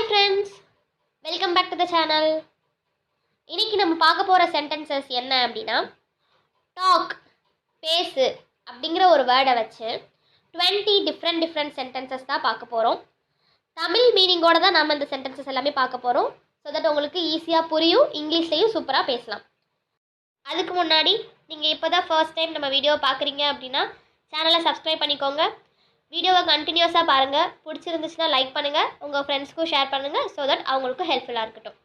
friends, welcome back to the channel. இன்னைக்கு நம்ம பார்க்க போற சென்டென்சஸ் என்ன அப்படினா talk பேசு அப்படிங்கற ஒரு வேர்டை வச்சு 20 different சென்டென்சஸ் தான் பார்க்க போறோம். தமிழ் மீனிங்கோட தான் நாம இந்த சென்டென்சஸ் எல்லாமே பார்க்க போறோம். so that உங்களுக்கு ஈஸியா புரியும், இங்கிலீஷ்லயும் சூப்பரா பேசலாம். அதுக்கு முன்னாடி நீங்க இப்போதான் ஃபர்ஸ்ட் டைம் நம்ம வீடியோ பார்க்குறீங்க அப்படினா சேனலை சப்ஸ்கிரைப் பண்ணிக்கோங்க. வீடியோவை கண்டினியூஸா பாருங்க. பிடிச்சிருந்துச்சுனா லைக் பண்ணுங்க, உங்க ஃப்ரெண்ட்ஸ்க்கு ஷேர் பண்ணுங்க so that அவங்களுக்கு ஹெல்ப்ஃபுல்லா இருக்கட்டும்.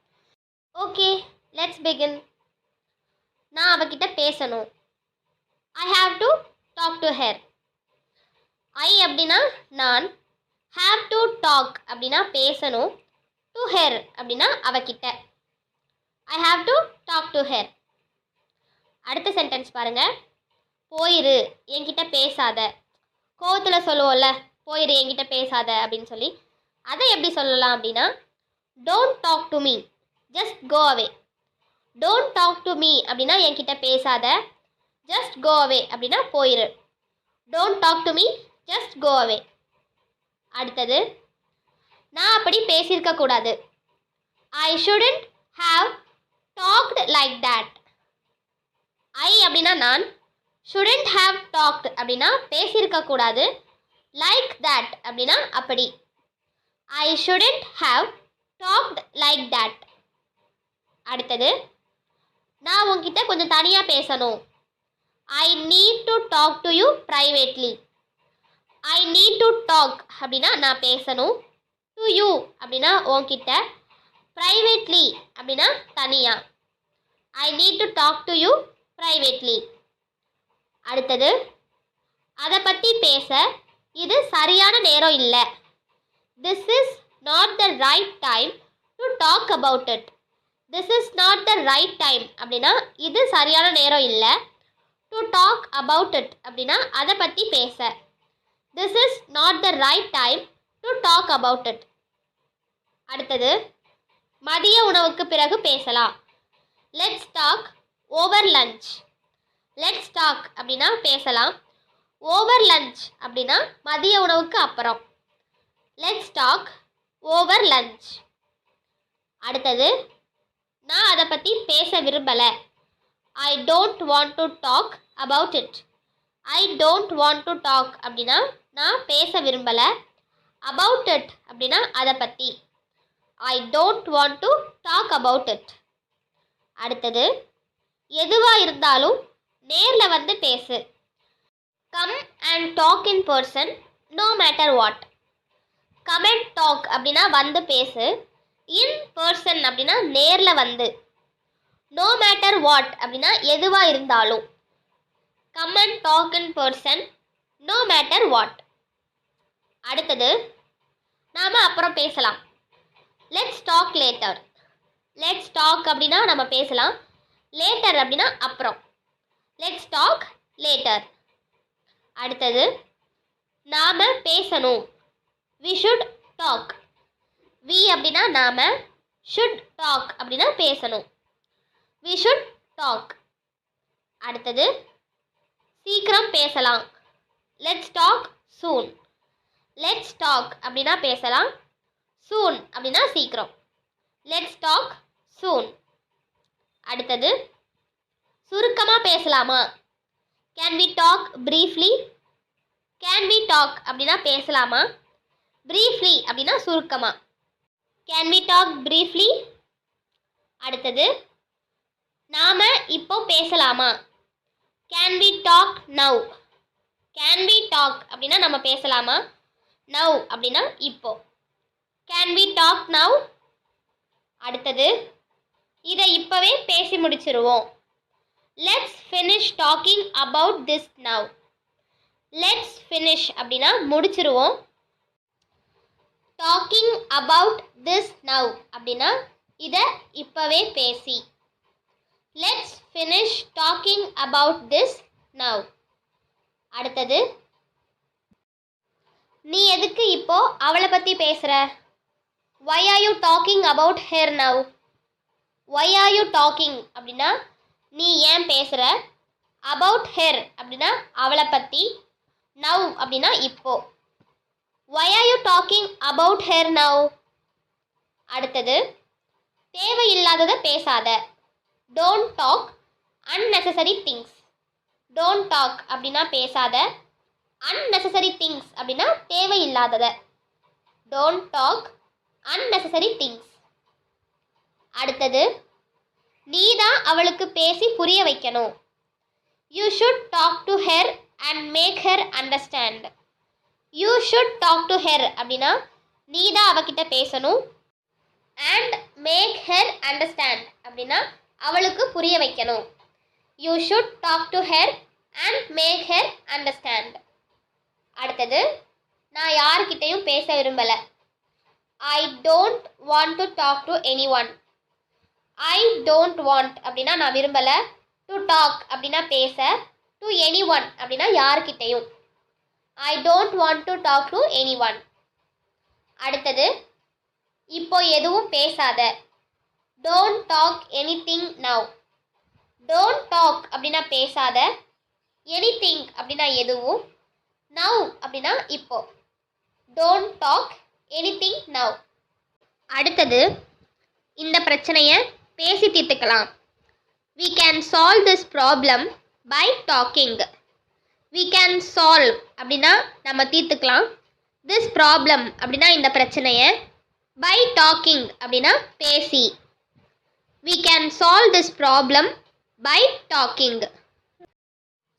Okay, let's begin. நான் அவகிட்ட பேசணும். I have to talk to her. I அப்படினா நான், have to talk அப்படினா பேசணும், to her அப்படினா அவகிட்ட. I have to talk to her. அடுத்த சென்டென்ஸ் பாருங்க. போயிரு, என்கிட்ட பேசாத. கோவத்தில் சொல்லுவோம்ல, போயிரு என்கிட்ட பேசாத அப்படின்னு சொல்லி. அதை எப்படி சொல்லலாம் அப்படின்னா don't talk to me, just go away. Don't talk to me அப்படின்னா என்கிட்ட பேசாத, ஜஸ்ட் கோ அவே அப்படின்னா போயிரு. Don't talk to me, just go away. அடுத்தது, நான் அப்படி பேசியிருக்க கூடாது. I shouldn't have talked like that. I அப்படின்னா நான், shouldn't have talked அப்படின்னா பேசியிருக்க கூடாது, like that அப்படின்னா அப்படி. I shouldn't have talked like that. அடுத்தது, நான் உன்கிட்ட கொஞ்சம் தனியாக பேசணும். I need to talk to you privately. I need to talk அப்படின்னா நான் பேசணும், to you அப்படின்னா உன்கிட்ட, privately அப்படின்னா தனியா. I need to talk to you privately. அடுத்தது, அதை பற்றி பேச இது சரியான நேரம் இல்லை. This is not the right time to talk about it. This is not the right time அப்படின்னா இது சரியான நேரம் இல்லை. To talk about it அப்படின்னா அதை பற்றி பேச. This is not the right time to talk about it. அடுத்தது, மதிய உணவுக்கு பிறகு பேசலாம். Let's talk over lunch. Let's talk அப்படின்னா பேசலாம், ஓவர் லஞ்ச் அப்படின்னா மதிய உணவுக்கு அப்புறம். Let's talk over lunch. அடுத்தது, நான் அதை பற்றி பேச விரும்பலை. I don't want to talk about it. I don't want to talk அப்படின்னா நான் பேச விரும்பலை, அபவுட் இட் அப்படின்னா அதை பற்றி. I don't want to talk about it. அடுத்தது, எதுவாக இருந்தாலும் நேரில் வந்து பேசு. Come and talk in person no matter what. Come and talk அப்படின்னா வந்து பேசு, இன் பர்சன் அப்படின்னா நேரில் வந்து, நோ மேட்டர் வாட் அப்படின்னா எதுவாக இருந்தாலும். Come and talk in person no matter what. அடுத்தது, நாம் அப்புறம் பேசலாம். Let's talk later. Let's talk அப்படின்னா நம்ம பேசலாம், லேட்டர் அப்படின்னா அப்புறம். Let's talk later. அடுத்தது, நாம் பேசணும். We should talk. வி அப்படின்னா நாம், ஷுட் டாக் அப்படின்னா பேசணும். We should talk. அடுத்தது, சீக்கிரம் பேசலாம். Let's talk soon. Let's talk அப்படின்னா பேசலாம், சூன் அப்படின்னா சீக்கிரம். Let's talk soon. அடுத்தது, சுருக்கமாக பேசலாமா. Can we talk briefly. Can we talk அப்படின்னா பேசலாமா, ப்ரீஃப்லி அப்படின்னா சுருக்கமாக. Can we talk briefly. அடுத்தது, நாம் இப்போ பேசலாமா. Can we talk now. Can we talk அப்படின்னா நம்ம பேசலாமா, நவ் அப்படின்னா இப்போ. Can we talk now. அடுத்தது, இதை இப்போவே பேசி முடிச்சிருவோம். Let's finish talking about this now. Let's finish அப்படின்னா முடிச்சிருவோம். டாக்கிங் அபவுட் திஸ் நவ் அப்படின்னா இதை இப்போவே பேசி. Let's finish talking about this now. அடுத்தது, நீ எதுக்கு இப்போ அவளை பற்றி பேசுகிற. Why are you talking about her now? Why are you talking அப்படின்னா நீ ஏன் பேசுகிற. அபவுட் ஹெர் அப்படின்னா அவளை பற்றி, நவ் அப்படின்னா இப்போ. Why are you talking about her now? அடுத்தது தேவையில்லாததை பேசாத. Don't talk unnecessary things. Don't talk அப்படின்னா பேசாத. unnecessary திங்ஸ் அப்படின்னா தேவையில்லாதத. Don't talk unnecessary things. அடுத்தது நீ தான் அவளுக்கு பேசி புரிய வைக்கணும். You should talk to her and make her understand. You should talk to her அப்படின்னா நீ தான் அவகிட்ட பேசணும். அண்ட் மேக் ஹெர் அண்டர்ஸ்டாண்ட் அப்படின்னா அவளுக்கு புரிய வைக்கணும். You should talk to her and make her understand. அடுத்தது நான் யார்கிட்டையும் பேச விரும்பலை. I don't want to talk to anyone. I don't want அப்படின்னா நான் விரும்பலை. டு டாக் அப்படின்னா பேச. டு எனி ஒன் அப்படின்னா யார்கிட்டையும். I don't want to talk to anyone. அடுத்தது இப்போ எதுவும் பேசாத. Don't talk anything now. Don't talk அப்படின்னா பேசாத. எனிதிங் அப்படின்னா எதுவும். நவ் அப்படின்னா இப்போ. Don't talk anything now. அடுத்தது இந்த பிரச்சனையை பேசி தீர்த்துக்கலாம். We can solve this problem by talking. We can solve அப்படின்னா நம்ம தீர்த்துக்கலாம். This problem அப்படின்னா இந்த பிரச்சனையை. By talking அப்படின்னா பேசி. We can solve this problem by talking.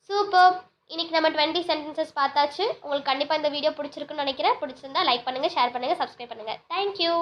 Super. இன்னைக்கு நம்ம 20 சென்டென்சஸ் பார்த்தாச்சு. உங்களுக்கு கண்டிப்பாக இந்த வீடியோ பிடிச்சிருக்குன்னு நினைக்கிறேன். பிடிச்சிருந்தா லைக் பண்ணுங்கள், ஷேர் பண்ணுங்கள், சப்ஸ்கிரைப் பண்ணுங்கள். தேங்க்யூ.